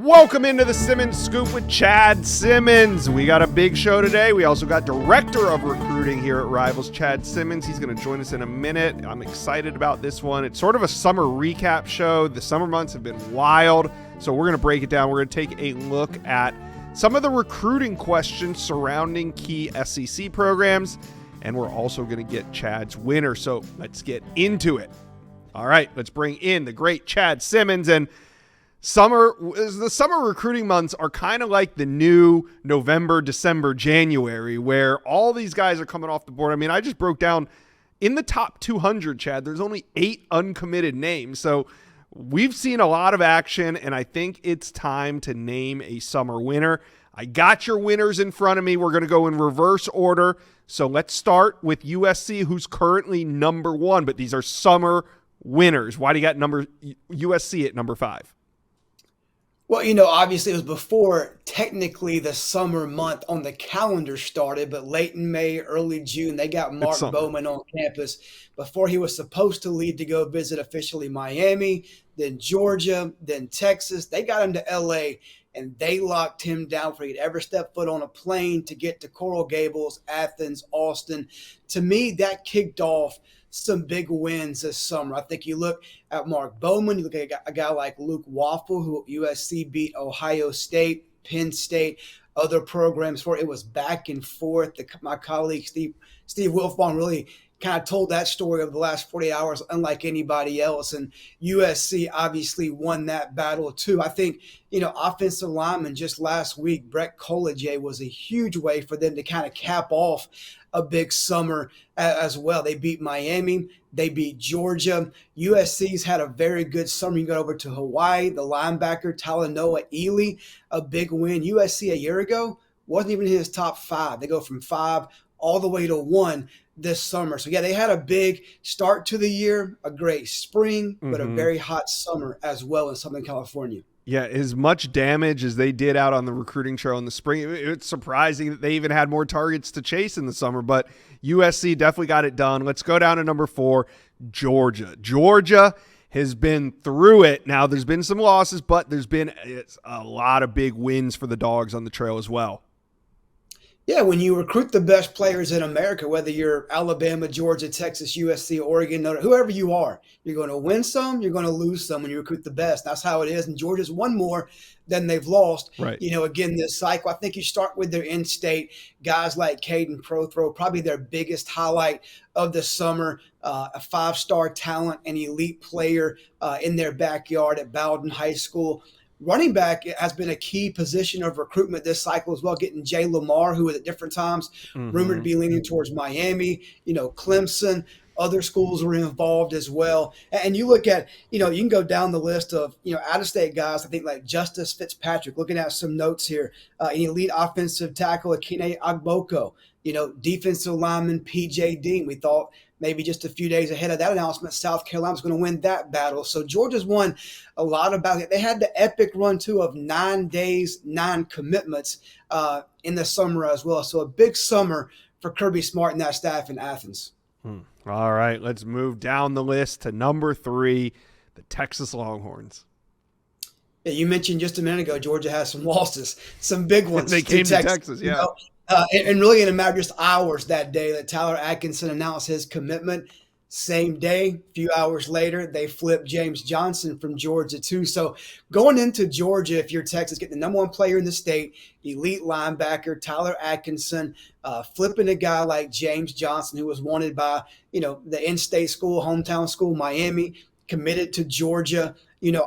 Welcome into the Simmons Scoop with Chad Simmons. We got a big show today. We also got Director of Recruiting here at Rivals, Chad Simmons. He's going to join us in a minute. I'm excited about this one. It's sort of a summer recap show. The summer months have been wild, so we're going to break it down. We're going to take a look at some of the recruiting questions surrounding key SEC programs, and we're also going to get Chad's winner. So let's get into it. All right, let's bring in the great Chad Simmons. And the summer recruiting months are kind of like the new November, December, January, where all these guys are coming off the board. I mean, I just broke down in the top 200, Chad, there's only 8 uncommitted names. So we've seen a lot of action, and I think it's time to name a summer winner. I got your winners in front of me. We're going to go in reverse order. So let's start with USC, who's currently number 1, but these are summer winners. Why do you got USC at number 5? Well, obviously it was before technically the summer month on the calendar started, but late in May, early June, they got Mark Bowman on campus before he was supposed to leave to go visit officially Miami, then Georgia, then Texas. They got him to LA and they locked him down before he'd ever step foot on a plane to get to Coral Gables, Athens, Austin. To me, that kicked off some big wins this summer. I think you look at Mark Bowman, you look at a guy like Luke Waffle, who USC beat Ohio State, Penn State, other programs for. It was back and forth. My colleague Steve Wilfong really kind of told that story over the last 48 hours, unlike anybody else. And USC obviously won that battle too. I think, offensive lineman just last week, Brett Collegier was a huge way for them to kind of cap off a big summer as well. They beat Miami. They beat Georgia. USC's had a very good summer. You go over to Hawaii, the linebacker, Talanoa Ely, a big win. USC a year ago wasn't even in his top 5. They go from 5 all the way to 1 this summer. So, yeah, they had a big start to the year, a great spring, but a very hot summer as well in Southern California. Yeah, as much damage as they did out on the recruiting trail in the spring, it's surprising that they even had more targets to chase in the summer, but USC definitely got it done. Let's go down to number 4, Georgia. Georgia has been through it. Now, there's been some losses, but there's been a lot of big wins for the Dogs on the trail as well. Yeah, when you recruit the best players in America, whether you're Alabama, Georgia, Texas, USC, Oregon, whoever you are, you're going to win some, you're going to lose some when you recruit the best. That's how it is. And Georgia's won more than they've lost. Right. Again, this cycle, I think you start with their in-state guys like Caden Prothro, probably their biggest highlight of the summer, a 5-star talent, an elite player in their backyard at Bowden High School. Running back has been a key position of recruitment this cycle as well, getting Jay Lamar, who was at different times rumored to be leaning towards Miami, Clemson. Other schools were involved as well. And you look at, you can go down the list of, out-of-state guys, I think like Justice Fitzpatrick, looking at some notes here, an elite offensive tackle, Akine Agboko, defensive lineman P.J. Dean. We thought maybe just a few days ahead of that announcement, South Carolina was going to win that battle. So Georgia's won a lot about it. They had the epic run, too, of 9 days, 9 commitments in the summer as well. So a big summer for Kirby Smart and that staff in Athens. All right, let's move down the list to number 3, the Texas Longhorns. Yeah, you mentioned just a minute ago, Georgia has some losses, some big ones. They came to Texas, yeah. And really in a matter of just hours that day that Tyler Atkinson announced his commitment, same day, a few hours later, they flipped James Johnson from Georgia too. So going into Georgia, if you're Texas, get the number 1 player in the state, elite linebacker, Tyler Atkinson, flipping a guy like James Johnson, who was wanted by, the in-state school, hometown school, Miami, committed to Georgia.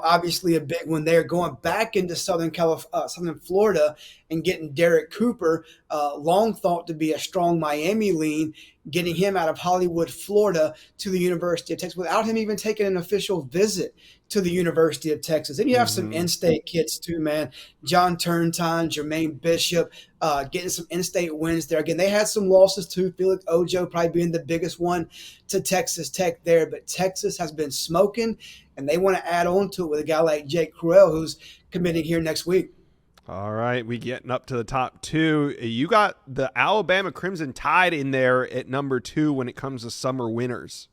Obviously a big one there. Going back into Southern Florida and getting Derek Cooper, long thought to be a strong Miami lean, getting him out of Hollywood, Florida, to the University of Texas without him even taking an official visit to the University of Texas. And you have some in-state kids too, man. John Turntine, Jermaine Bishop, getting some in-state wins there. Again, they had some losses too. Felix Ojo probably being the biggest one to Texas Tech there. But Texas has been smoking, and they want to add on to it with a guy like Jake Cruel, who's committing here next week. All right, we getting up to the top 2. You got the Alabama Crimson Tide in there at number 2 when it comes to summer winners.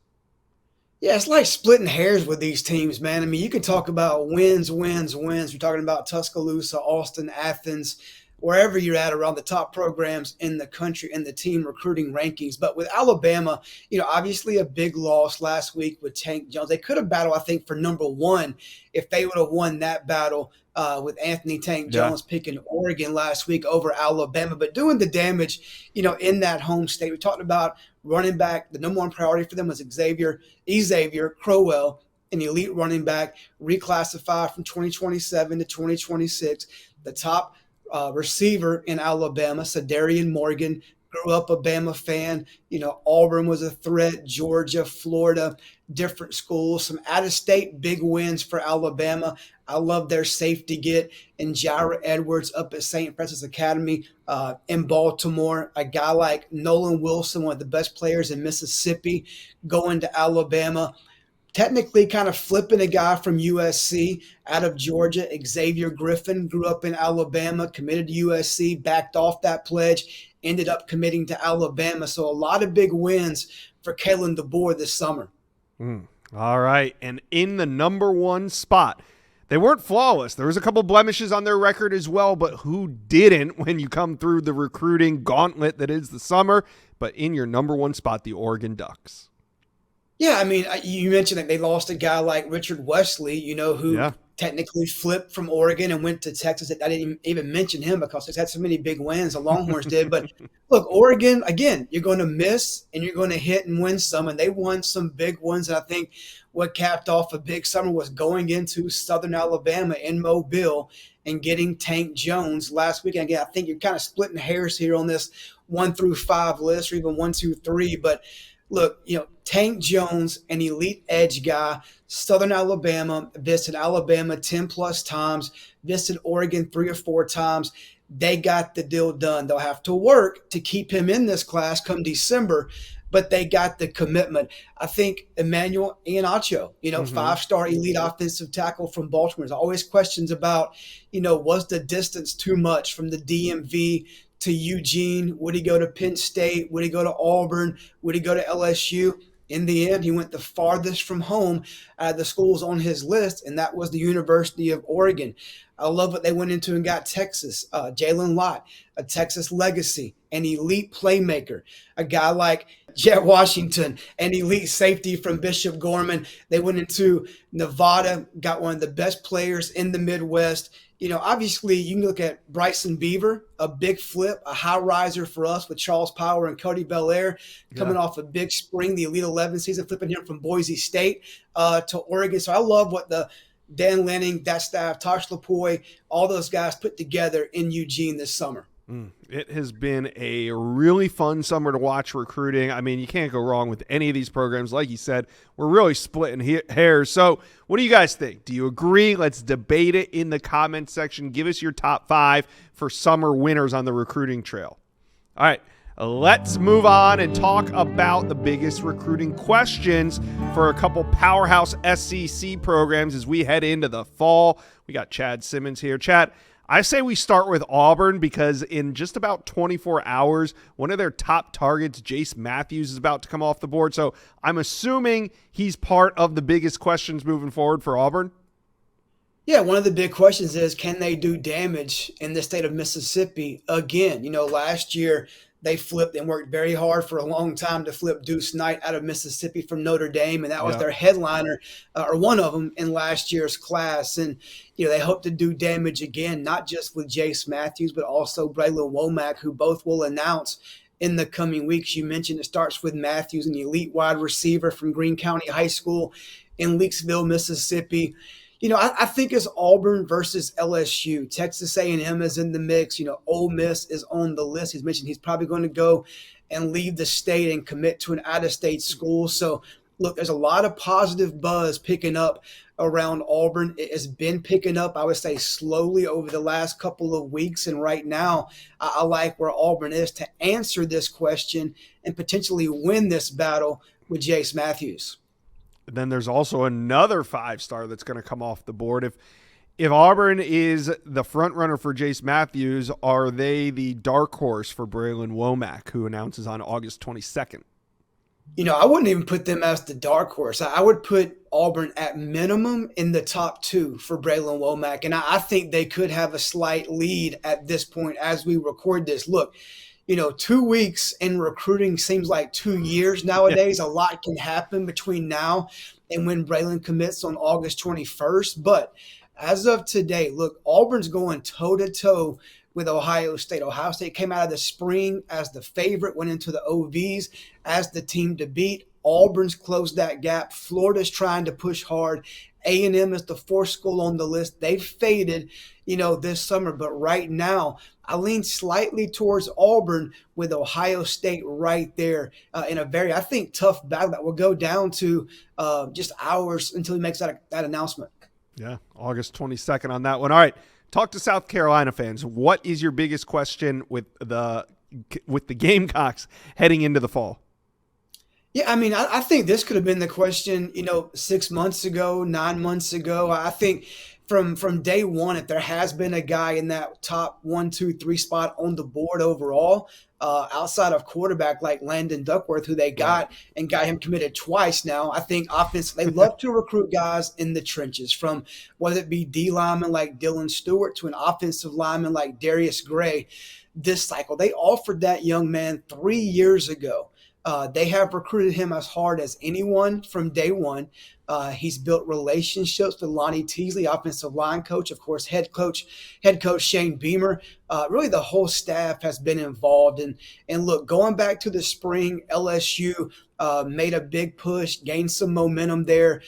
Yeah, it's like splitting hairs with these teams, man. I mean, you can talk about wins, wins, wins. You're talking about Tuscaloosa, Austin, Athens, wherever you're at around the top programs in the country in the team recruiting rankings. But with Alabama, obviously a big loss last week with Tank Jones. They could have battled, I think, for number one if they would have won that battle with Anthony Tank Yeah. Jones picking Oregon last week over Alabama. But doing the damage, in that home state. We talked about running back. The number one priority for them was Xavier Crowell, an elite running back, reclassified from 2027 to 2026. The top receiver in Alabama, Sadarian Morgan, grew up a Bama fan. Auburn was a threat, Georgia, Florida, different schools, some out-of-state big wins for Alabama. I love their safety get and Jaira Edwards up at St. Francis Academy in Baltimore. A guy like Nolan Wilson, one of the best players in Mississippi, going to Alabama. Technically kind of flipping a guy from USC out of Georgia. Xavier Griffin grew up in Alabama, committed to USC, backed off that pledge, ended up committing to Alabama. So a lot of big wins for Kalen DeBoer this summer. All right. And in the number one spot, they weren't flawless. There was a couple blemishes on their record as well, but who didn't when you come through the recruiting gauntlet that is the summer? But in your number one spot, the Oregon Ducks. Yeah, I mean, you mentioned that they lost a guy like Richard Wesley, who technically flipped from Oregon and went to Texas. I didn't even mention him because he's had so many big wins. The Longhorns did. But look, Oregon, again, you're going to miss and you're going to hit and win some. And they won some big ones. And I think what capped off a big summer was going into Southern Alabama in Mobile and getting Tank Jones last weekend. Again, I think you're kind of splitting hairs here on this 1 through 5 list or even 1, 2, 3. But look, Tank Jones, an elite edge guy, Southern Alabama, visited Alabama 10 plus times, visited Oregon 3 or 4 times. They got the deal done. They'll have to work to keep him in this class come December, but they got the commitment. I think Emmanuel Iheanacho, 5-star elite offensive tackle from Baltimore. There's always questions about, was the distance too much from the DMV to Eugene? Would he go to Penn State? Would he go to Auburn? Would he go to LSU? In the end, he went the farthest from home out of the schools on his list, and that was the University of Oregon. I love what they went into and got Texas. Jalen Lott, a Texas legacy, an elite playmaker, a guy like Jet Washington, an elite safety from Bishop Gorman. They went into Nevada, got one of the best players in the Midwest. Obviously, you can look at Bryson Beaver, a big flip, a high riser for us with Charles Power and Cody Belair coming off a big spring, the Elite 11 season, flipping him from Boise State to Oregon. So I love what the Dan Lanning, that staff, Tosh Lapoy, all those guys put together in Eugene this summer. It has been a really fun summer to watch recruiting. I mean, you can't go wrong with any of these programs. Like you said, we're really splitting hairs. So what do you guys think? Do you agree? Let's debate it in the comment section. Give us your top 5 for summer winners on the recruiting trail. All right, let's move on and talk about the biggest recruiting questions for a couple powerhouse SEC programs as we head into the fall. We got Chad Simmons here. Chad, I say we start with Auburn because in just about 24 hours, one of their top targets, Jace Matthews, is about to come off the board. So I'm assuming he's part of the biggest questions moving forward for Auburn. Yeah, one of the big questions is, can they do damage in the state of Mississippi again? Last year they flipped and worked very hard for a long time to flip Deuce Knight out of Mississippi from Notre Dame, and that was their headliner, or one of them in last year's class. And they hope to do damage again, not just with Jace Matthews, but also Braylon Womack, who both will announce in the coming weeks. You mentioned it starts with Matthews, an elite wide receiver from Greene County High School in Leakesville, Mississippi. I think it's Auburn versus LSU. Texas A&M is in the mix. Ole Miss is on the list. He's mentioned he's probably going to go and leave the state and commit to an out-of-state school. So, look, there's a lot of positive buzz picking up around Auburn. It has been picking up, I would say, slowly over the last couple of weeks. And right now, I like where Auburn is to answer this question and potentially win this battle with Jace Matthews. Then there's also another 5-star that's going to come off the board. If Auburn is the front runner for Jace Matthews, are they the dark horse for Braylon Womack, who announces on August 22nd? I wouldn't even put them as the dark horse. I would put Auburn at minimum in the top two for Braylon Womack. And I think they could have a slight lead at this point as we record this. Look, 2 weeks in recruiting seems like 2 years Yeah. nowadays. A lot can happen between now and when Braylon commits on August 21st. But as of today, look, Auburn's going toe to toe with Ohio State. Ohio State came out of the spring as the favorite, went into the OVs as the team to beat. Auburn's closed that gap. Florida's trying to push hard. A&M is the fourth school on the list. They've faded, this summer. But right now, I lean slightly towards Auburn with Ohio State right there in a very, I think, tough battle that will go down to just hours until he makes that announcement. Yeah, August 22nd on that one. All right, talk to South Carolina fans. What is your biggest question with the Gamecocks heading into the fall? Yeah, I mean, I think this could have been the question, 6 months ago, 9 months ago. I think from day one, if there has been a guy in that top 1, 2, 3 spot on the board overall, outside of quarterback like Landon Duckworth, who they got and got him committed twice now, I think offense, they love to recruit guys in the trenches, from whether it be D lineman like Dylan Stewart to an offensive lineman like Darius Gray this cycle. They offered that young man 3 years ago. They have recruited him as hard as anyone from day one. He's built relationships with Lonnie Teasley, offensive line coach, of course, head coach Shane Beamer. Really, the whole staff has been involved. And look, going back to the spring, LSU made a big push, gained some momentum there,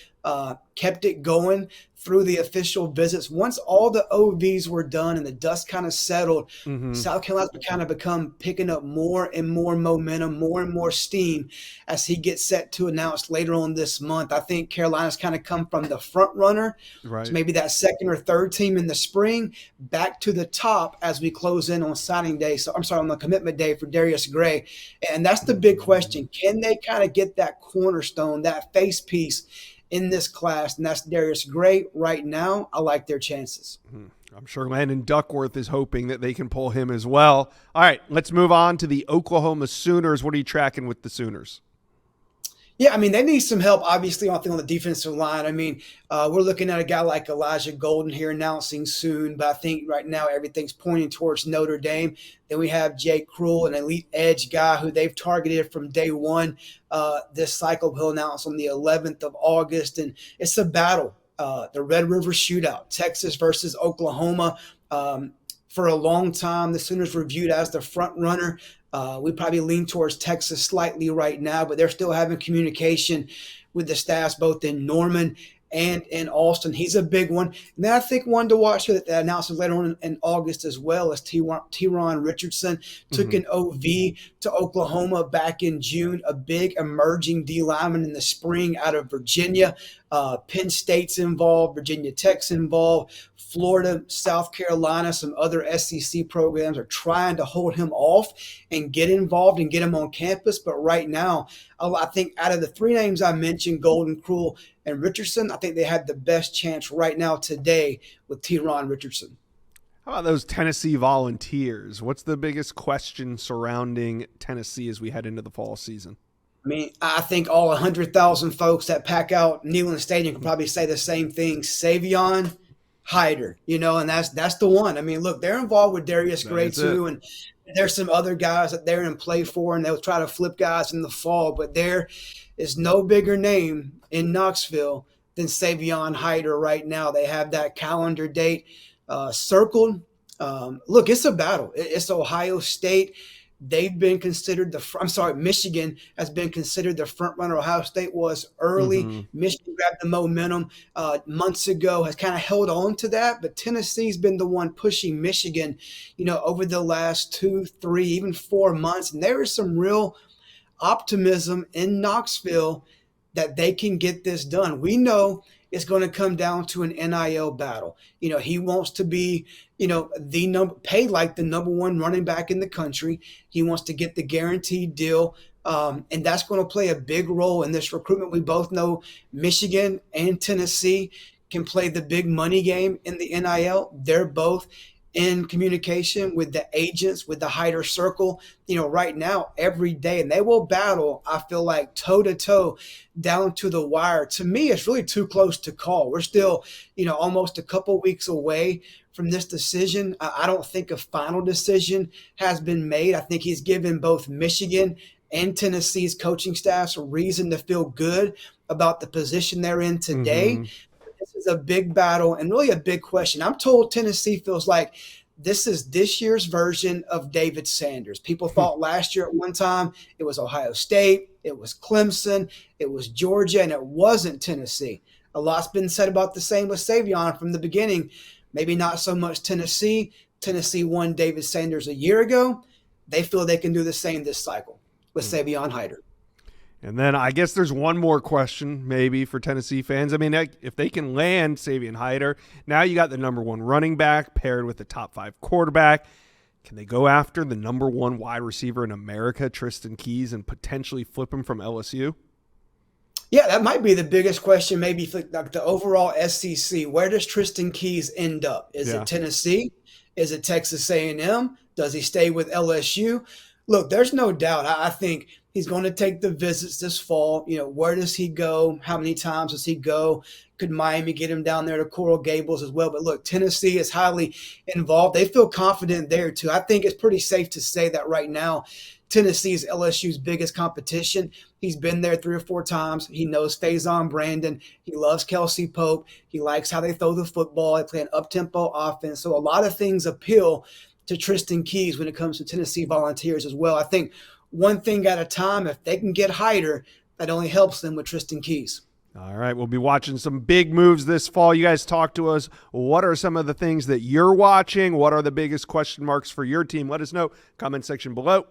kept it going through the official visits. Once all the OVs were done and the dust kind of settled, South Carolina's kind of become picking up more and more momentum, more and more steam as he gets set to announce later on this month. I think Carolina's kind of come from the front runner to maybe that second or third team in the spring back to the top as we close in on signing day. So I'm sorry, on the commitment day for Darius Gray. And that's the big question. Can they kind of get that cornerstone, that face piece in this class? And that's Darius Gray right now. I like their chances. I'm sure Landon Duckworth is hoping that they can pull him as well. All right, let's move on to the Oklahoma Sooners. What are you tracking with the Sooners? Yeah, I mean, they need some help, obviously, on the defensive line. I mean, we're looking at a guy like Elijah Golden here announcing soon, but I think right now everything's pointing towards Notre Dame. Then we have Jake Krull, an elite edge guy who they've targeted from day one. This cycle he'll announce on the 11th of August, and it's a battle. The Red River Shootout, Texas versus Oklahoma. For a long time, the Sooners were viewed as the front runner. We probably lean towards Texas slightly right now, but they're still having communication with the staffs both in Norman and in Austin. He's a big one. And then I think one to watch here that announces later on in August as well is Teron Richardson. Took an OV to Oklahoma back in June, a big emerging D lineman in the spring out of Virginia. Penn State's involved, Virginia Tech's involved, Florida, South Carolina, some other SEC programs are trying to hold him off and get involved and get him on campus. But right now, I think out of the three names I mentioned, Golden, Krull, and Richardson, I think they have the best chance right now today with Teron Richardson. How about those Tennessee Volunteers? What's the biggest question surrounding Tennessee as we head into the fall season? I mean, I think all 100,000 folks that pack out Neyland Stadium can probably say the same thing. Savion Hyder, and that's the one. I mean, look, they're involved with Darius Gray too, and there's some other guys that they're in play for, and they'll try to flip guys in the fall. But there is no bigger name in Knoxville than Savion Hyder right now. They have that calendar date circled. Look, it's a battle. It's Ohio State. They've been considered Michigan has been considered the front runner. Ohio State was early. Michigan grabbed the momentum months ago, has kind of held on to that, but Tennessee's been the one pushing Michigan, over the last 2, 3, even 4 months. And there is some real optimism in Knoxville that they can get this done. We know it's going to come down to an NIL battle. He wants to be, paid like the number one running back in the country. He wants to get the guaranteed deal. And that's going to play a big role in this recruitment. We both know Michigan and Tennessee can play the big money game in the NIL. They're both in communication with the agents, with the Hyder circle, right now, every day. And they will battle, I feel like, toe to toe down to the wire. To me, it's really too close to call. We're still, almost a couple weeks away from this decision. I don't think a final decision has been made. I think he's given both Michigan and Tennessee's coaching staffs a reason to feel good about the position they're in today. This is a big battle and really a big question. I'm told Tennessee feels like this is this year's version of David Sanders. People thought last year at one time it was Ohio State, it was Clemson, it was Georgia, and it wasn't Tennessee. A lot's been said about the same with Savion from the beginning. Maybe not so much Tennessee. Tennessee won David Sanders a year ago. They feel they can do the same this cycle with Savion Hyder. And then I guess there's one more question maybe for Tennessee fans. I mean, if they can land Savion Hyder, now you got the number 1 running back paired with the top 5 quarterback. Can they go after the number 1 wide receiver in America, Tristan Keys, and potentially flip him from LSU? Yeah, that might be the biggest question maybe for like the overall SEC. Where does Tristan Keys end up? Is it Tennessee? Is it Texas A&M? Does he stay with LSU? Look, there's no doubt. I think he's going to take the visits this fall. Where does he go? How many times does he go? Could Miami get him down there to Coral Gables as well? But look, Tennessee is highly involved. They feel confident there too. I think it's pretty safe to say that right now, Tennessee is LSU's biggest competition. He's been there 3 or 4 times. He knows Faison Brandon. He loves Kelsey Pope. He likes how they throw the football. They play an up-tempo offense. So a lot of things appeal to Tristan Keys when it comes to Tennessee Volunteers as well. I think one thing at a time, if they can get Hyder, that only helps them with Tristan Keys. All right, we'll be watching some big moves this fall. You guys talk to us. What are some of the things that you're watching? What are the biggest question marks for your team? Let us know. Comment section below.